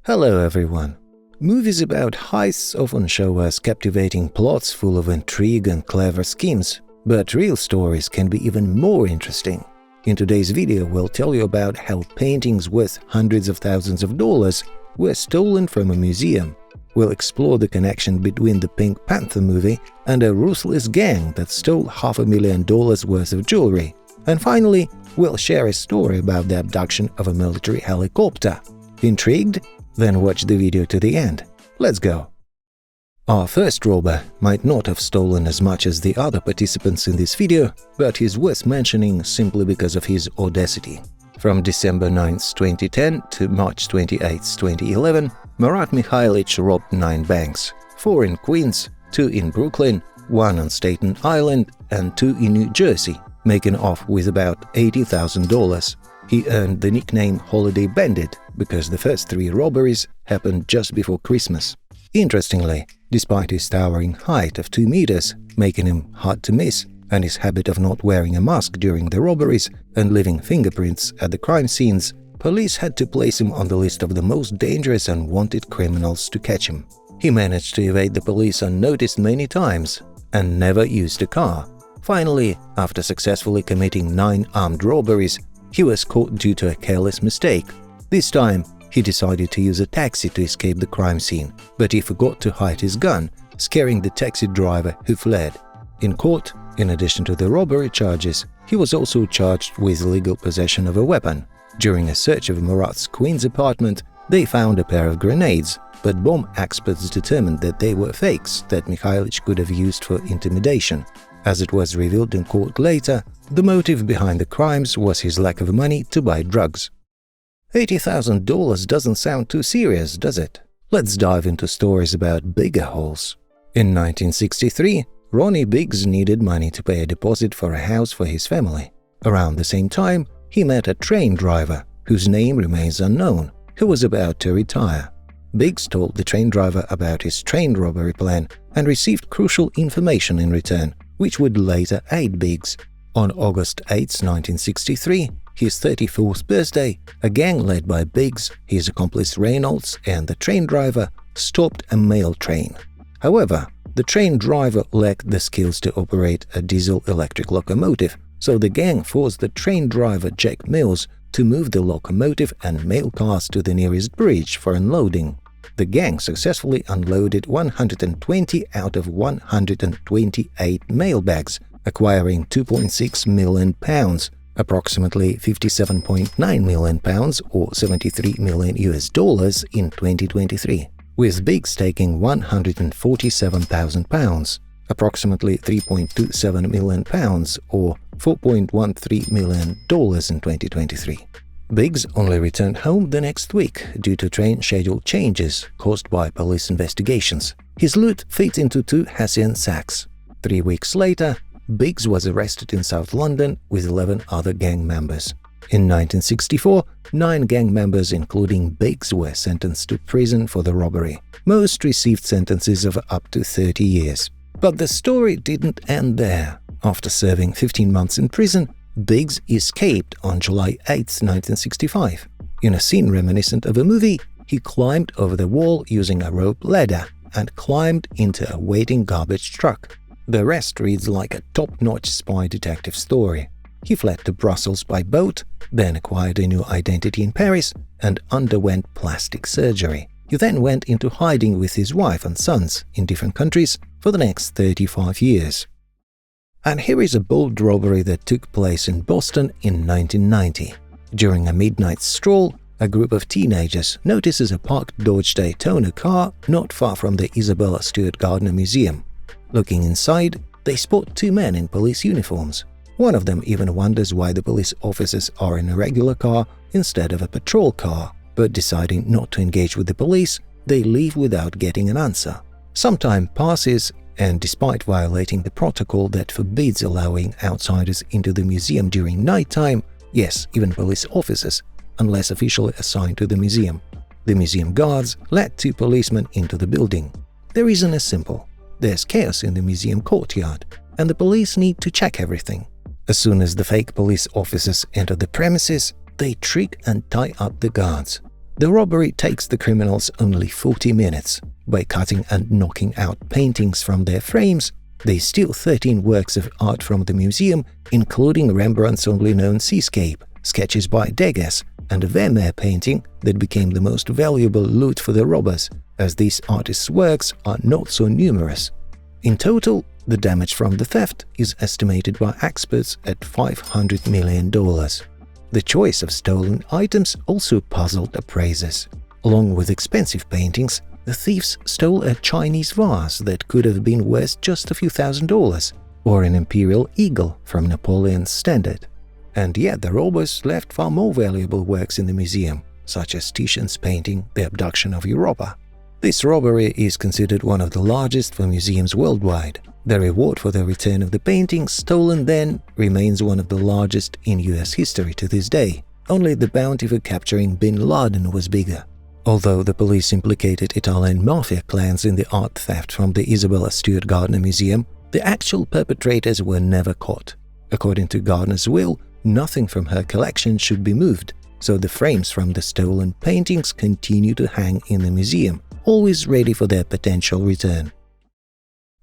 Hello everyone. Movies about heists often show us captivating plots full of intrigue and clever schemes, but real stories can be even more interesting. In today's video, we'll tell you about how paintings worth hundreds of thousands of dollars were stolen from a museum. We'll explore the connection between the Pink Panther movie and a ruthless gang that stole $500,000 worth of jewelry. And finally, we'll share a story about the abduction of a military helicopter. Intrigued? Then watch the video to the end. Let's go! Our first robber might not have stolen as much as the other participants in this video, but he's worth mentioning simply because of his audacity. From December 9, 2010 to March 28, 2011, Marat Mikhailich robbed 9 banks, 4 in Queens, 2 in Brooklyn, 1 on Staten Island, and 2 in New Jersey, making off with about $80,000. He earned the nickname Holiday Bandit because the first 3 robberies happened just before Christmas. Interestingly, despite his towering height of 2 meters, making him hard to miss, and his habit of not wearing a mask during the robberies and leaving fingerprints at the crime scenes, police had to place him on the list of the most dangerous and wanted criminals to catch him. He managed to evade the police unnoticed many times and never used a car. Finally, after successfully committing 9 armed robberies, he was caught due to a careless mistake. This time, he decided to use a taxi to escape the crime scene, but he forgot to hide his gun, scaring the taxi driver who fled. In court, in addition to the robbery charges, he was also charged with illegal possession of a weapon. During a search of Marat's Queens apartment, they found a pair of grenades, but bomb experts determined that they were fakes that Mikhailich could have used for intimidation. As it was revealed in court later, the motive behind the crimes was his lack of money to buy drugs. $80,000 doesn't sound too serious, does it? Let's dive into stories about bigger hauls. In 1963, Ronnie Biggs needed money to pay a deposit for a house for his family. Around the same time, he met a train driver, whose name remains unknown, who was about to retire. Biggs told the train driver about his train robbery plan and received crucial information in return, which would later aid Biggs. On August 8, 1963, his 34th birthday, a gang led by Biggs, his accomplice Reynolds, and the train driver stopped a mail train. However, the train driver lacked the skills to operate a diesel-electric locomotive, so the gang forced the train driver Jack Mills to move the locomotive and mail cars to the nearest bridge for unloading. The gang successfully unloaded 120 out of 128 mailbags, acquiring £2.6 million, approximately $57.9 million or $73 million in 2023, with Biggs taking £147,000, approximately $3.27 million or $4.13 million in 2023. Biggs only returned home the next week due to train schedule changes caused by police investigations. His loot fit into 2 Hessian sacks. 3 weeks later, Biggs was arrested in South London with 11 other gang members. In 1964, 9 gang members, including Biggs, were sentenced to prison for the robbery. Most received sentences of up to 30 years. But the story didn't end there. After serving 15 months in prison, Biggs escaped on July 8, 1965. In a scene reminiscent of a movie, he climbed over the wall using a rope ladder and climbed into a waiting garbage truck. The rest reads like a top-notch spy detective story. He fled to Brussels by boat, then acquired a new identity in Paris and underwent plastic surgery. He then went into hiding with his wife and sons in different countries for the next 35 years. And here is a bold robbery that took place in Boston in 1990. During a midnight stroll, a group of teenagers notices a parked Dodge Daytona car not far from the Isabella Stewart Gardner Museum. Looking inside, they spot 2 men in police uniforms. One of them even wonders why the police officers are in a regular car instead of a patrol car, but deciding not to engage with the police, they leave without getting an answer. Some time passes, and despite violating the protocol that forbids allowing outsiders into the museum during nighttime, yes, even police officers, unless officially assigned to the museum guards let 2 policemen into the building. The reason is simple. There's chaos in the museum courtyard, and the police need to check everything. As soon as the fake police officers enter the premises, they trick and tie up the guards. The robbery takes the criminals only 40 minutes. By cutting and knocking out paintings from their frames, they steal 13 works of art from the museum, including Rembrandt's only known seascape, sketches by Degas, and a Vermeer painting that became the most valuable loot for the robbers, as these artists' works are not so numerous. In total, the damage from the theft is estimated by experts at $500 million. The choice of stolen items also puzzled appraisers. Along with expensive paintings, the thieves stole a Chinese vase that could have been worth just a few $1,000s, or an imperial eagle from Napoleon's standard. And yet the robbers left far more valuable works in the museum, such as Titian's painting The Abduction of Europa. This robbery is considered one of the largest for museums worldwide. The reward for the return of the painting stolen then remains one of the largest in US history to this day. Only the bounty for capturing Bin Laden was bigger. Although the police implicated Italian Mafia clans in the art theft from the Isabella Stewart Gardner Museum, the actual perpetrators were never caught. According to Gardner's will, nothing from her collection should be moved, so the frames from the stolen paintings continue to hang in the museum, always ready for their potential return.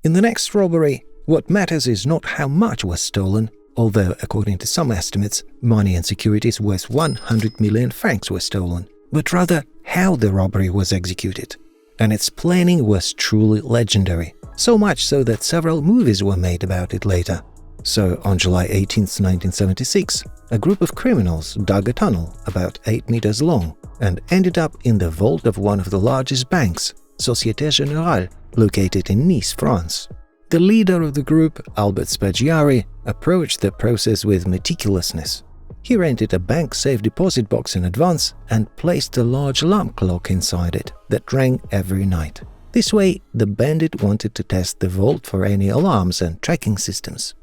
In the next robbery, what matters is not how much was stolen, although according to some estimates, money and securities worth 100 million francs were stolen, but rather how the robbery was executed. And its planning was truly legendary, so much so that several movies were made about it later. So, on July 18, 1976, a group of criminals dug a tunnel about 8 meters long and ended up in the vault of one of the largest banks, Société Générale, located in Nice, France. The leader of the group, Albert Spaggiari, approached the process with meticulousness. He rented a bank safe deposit box in advance and placed a large alarm clock inside it that rang every night. This way, the bandit wanted to test the vault for any alarms and tracking systems.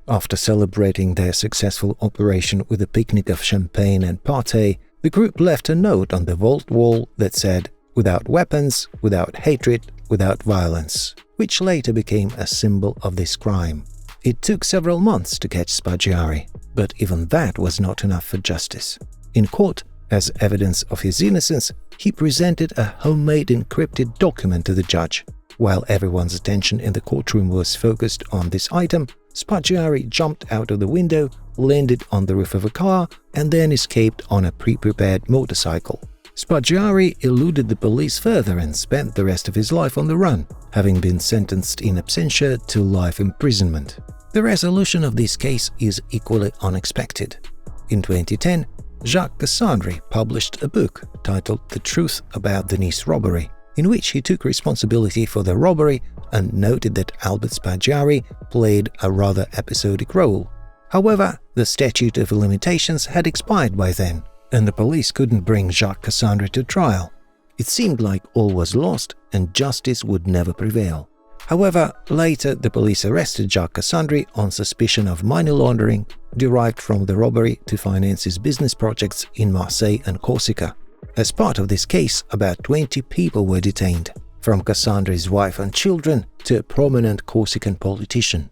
After celebrating their successful operation with a picnic of champagne and party, the group left a note on the vault wall that said, "Without weapons, without hatred, without violence," which later became a symbol of this crime. It took several months to catch Spaggiari, but even that was not enough for justice. In court, as evidence of his innocence, he presented a homemade encrypted document to the judge. While everyone's attention in the courtroom was focused on this item, Spaggiari jumped out of the window, landed on the roof of a car, and then escaped on a pre-prepared motorcycle. Spaggiari eluded the police further and spent the rest of his life on the run, having been sentenced in absentia to life imprisonment. The resolution of this case is equally unexpected. In 2010, Jacques Cassandre published a book titled The Truth About the Nice Robbery, in which he took responsibility for the robbery and noted that Albert Spaggiari played a rather episodic role. However, the statute of limitations had expired by then, and the police couldn't bring Jacques Cassandre to trial. It seemed like all was lost and justice would never prevail. However, later the police arrested Jacques Cassandre on suspicion of money laundering derived from the robbery to finance his business projects in Marseille and Corsica. As part of this case, about 20 people were detained, from Cassandre's wife and children to a prominent Corsican politician.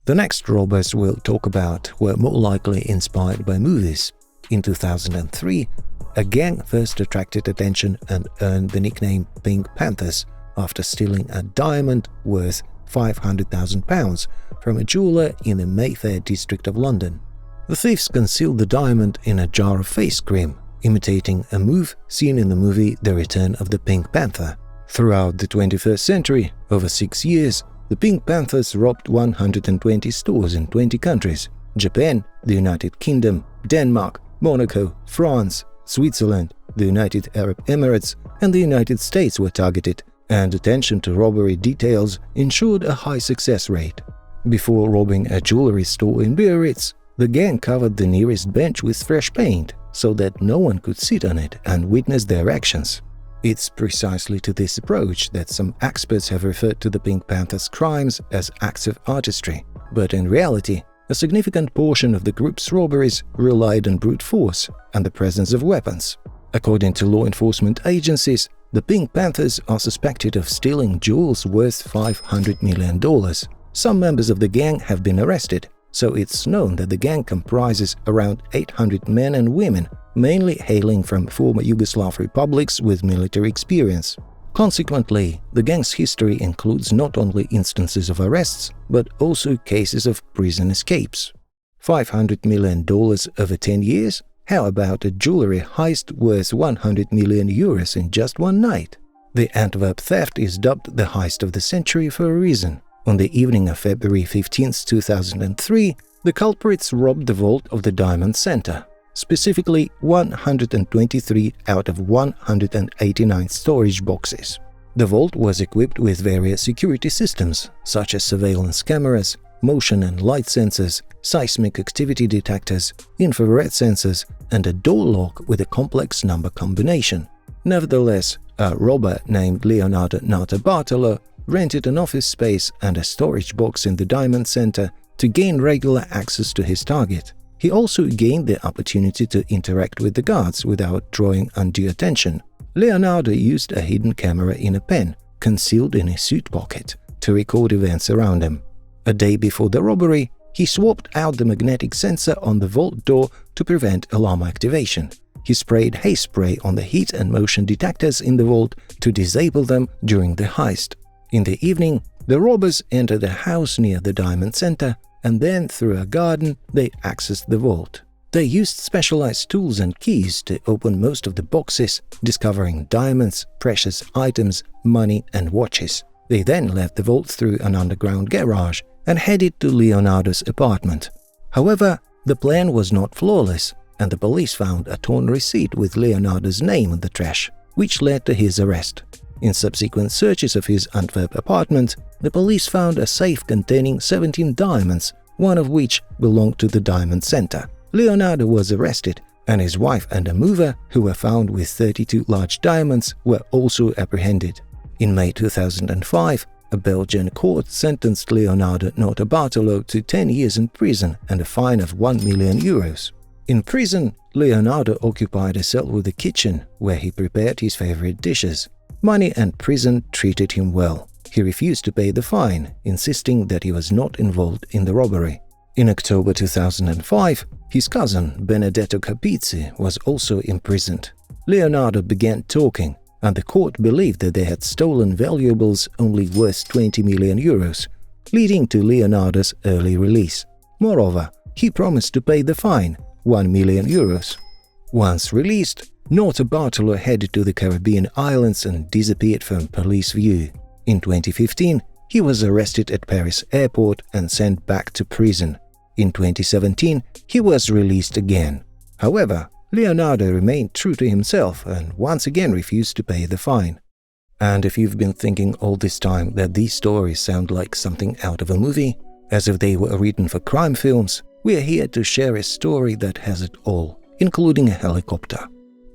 The next robbers we'll talk about were more likely inspired by movies. In 2003, a gang first attracted attention and earned the nickname Pink Panthers after stealing a diamond worth £500,000 from a jeweler in the Mayfair district of London. The thieves concealed the diamond in a jar of face cream, imitating a move seen in the movie The Return of the Pink Panther. Throughout the 21st century, over 6 years, the Pink Panthers robbed 120 stores in 20 countries. Japan, the United Kingdom, Denmark, Monaco, France, Switzerland, the United Arab Emirates, and the United States were targeted, and attention to robbery details ensured a high success rate. Before robbing a jewelry store in Biarritz, the gang covered the nearest bench with fresh paint so that no one could sit on it and witness their actions. It's precisely to this approach that some experts have referred to the Pink Panthers' crimes as acts of artistry, but in reality, a significant portion of the group's robberies relied on brute force and the presence of weapons. According to law enforcement agencies, the Pink Panthers are suspected of stealing jewels worth $500 million. Some members of the gang have been arrested, so it's known that the gang comprises around 800 men and women, mainly hailing from former Yugoslav republics with military experience. Consequently, the gang's history includes not only instances of arrests, but also cases of prison escapes. $500 million over 10 years? How about a jewelry heist worth 100 million euros in just one night? The Antwerp theft is dubbed the heist of the century for a reason. On the evening of February 15, 2003, the culprits robbed the vault of the Diamond Center, specifically 123 out of 189 storage boxes. The vault was equipped with various security systems, such as surveillance cameras, motion and light sensors, seismic activity detectors, infrared sensors, and a door lock with a complex number combination. Nevertheless, a robber named Leonardo Notarbartolo rented an office space and a storage box in the Diamond Center to gain regular access to his target. He also gained the opportunity to interact with the guards without drawing undue attention. Leonardo used a hidden camera in a pen, concealed in his suit pocket, to record events around him. A day before the robbery, he swapped out the magnetic sensor on the vault door to prevent alarm activation. He sprayed haze spray on the heat and motion detectors in the vault to disable them during the heist. In the evening, the robbers entered a house near the Diamond Center, and then through a garden they accessed the vault. They used specialized tools and keys to open most of the boxes, discovering diamonds, precious items, money and watches. They then left the vault through an underground garage and headed to Leonardo's apartment. However, the plan was not flawless, and the police found a torn receipt with Leonardo's name in the trash, which led to his arrest. In subsequent searches of his Antwerp apartment, the police found a safe containing 17 diamonds, one of which belonged to the Diamond Center. Leonardo was arrested, and his wife and a mover, who were found with 32 large diamonds, were also apprehended. In May 2005, a Belgian court sentenced Leonardo Notarbartolo to 10 years in prison and a fine of 1 million euros. In prison, Leonardo occupied a cell with a kitchen where he prepared his favorite dishes. Money and prison treated him well. He refused to pay the fine, insisting that he was not involved in the robbery. In October 2005, his cousin Benedetto Capizzi was also imprisoned. Leonardo began talking, and the court believed that they had stolen valuables only worth 20 million euros, leading to Leonardo's early release. Moreover, he promised to pay the fine, 1 million euros. Once released, Notarbartolo headed to the Caribbean islands and disappeared from police view. In 2015, he was arrested at Paris airport and sent back to prison. In 2017, he was released again. However, Leonardo remained true to himself and once again refused to pay the fine. And if you've been thinking all this time that these stories sound like something out of a movie, as if they were written for crime films, we are here to share a story that has it all, including a helicopter.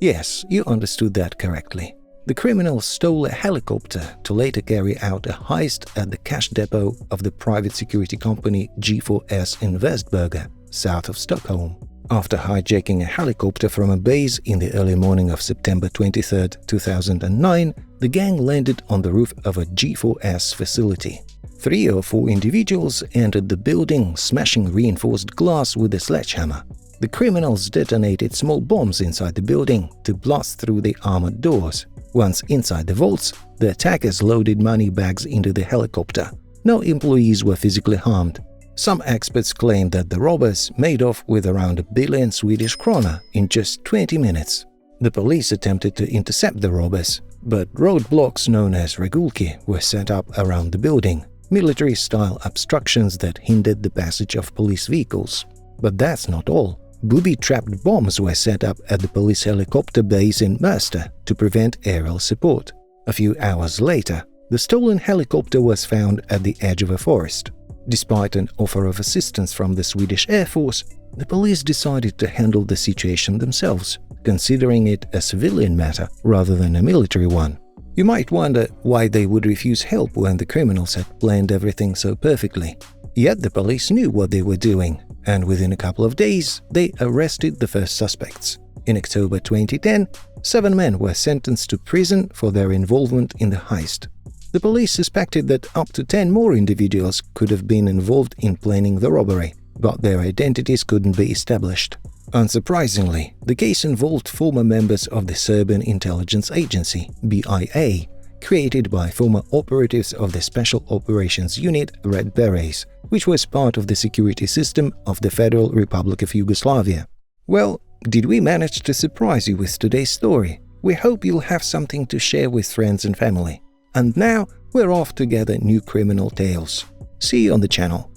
Yes, you understood that correctly. The criminals stole a helicopter to later carry out a heist at the cash depot of the private security company G4S in Västberga, south of Stockholm. After hijacking a helicopter from a base in the early morning of September 23, 2009, the gang landed on the roof of a G4S facility. 3 or 4 individuals entered the building, smashing reinforced glass with a sledgehammer. The criminals detonated small bombs inside the building to blast through the armored doors. Once inside the vaults, the attackers loaded money bags into the helicopter. No employees were physically harmed. Some experts claim that the robbers made off with around 1 billion Swedish krona in just 20 minutes. The police attempted to intercept the robbers, but roadblocks known as regulki were set up around the building, military-style obstructions that hindered the passage of police vehicles. But that's not all. Booby-trapped bombs were set up at the police helicopter base in Märsta to prevent aerial support. A few hours later, the stolen helicopter was found at the edge of a forest. Despite an offer of assistance from the Swedish Air Force, the police decided to handle the situation themselves, considering it a civilian matter rather than a military one. You might wonder why they would refuse help when the criminals had planned everything so perfectly. Yet the police knew what they were doing, and within a couple of days, they arrested the first suspects. In October 2010, 7 men were sentenced to prison for their involvement in the heist. The police suspected that up to 10 more individuals could have been involved in planning the robbery. but their identities couldn't be established. Unsurprisingly, the case involved former members of the Serbian intelligence agency, BIA, created by former operatives of the Special Operations Unit Red Berets, which was part of the security system of the Federal Republic of Yugoslavia. Well, did we manage to surprise you with today's story? We hope you'll have something to share with friends and family. And now, we're off to gather new criminal tales. See you on the channel.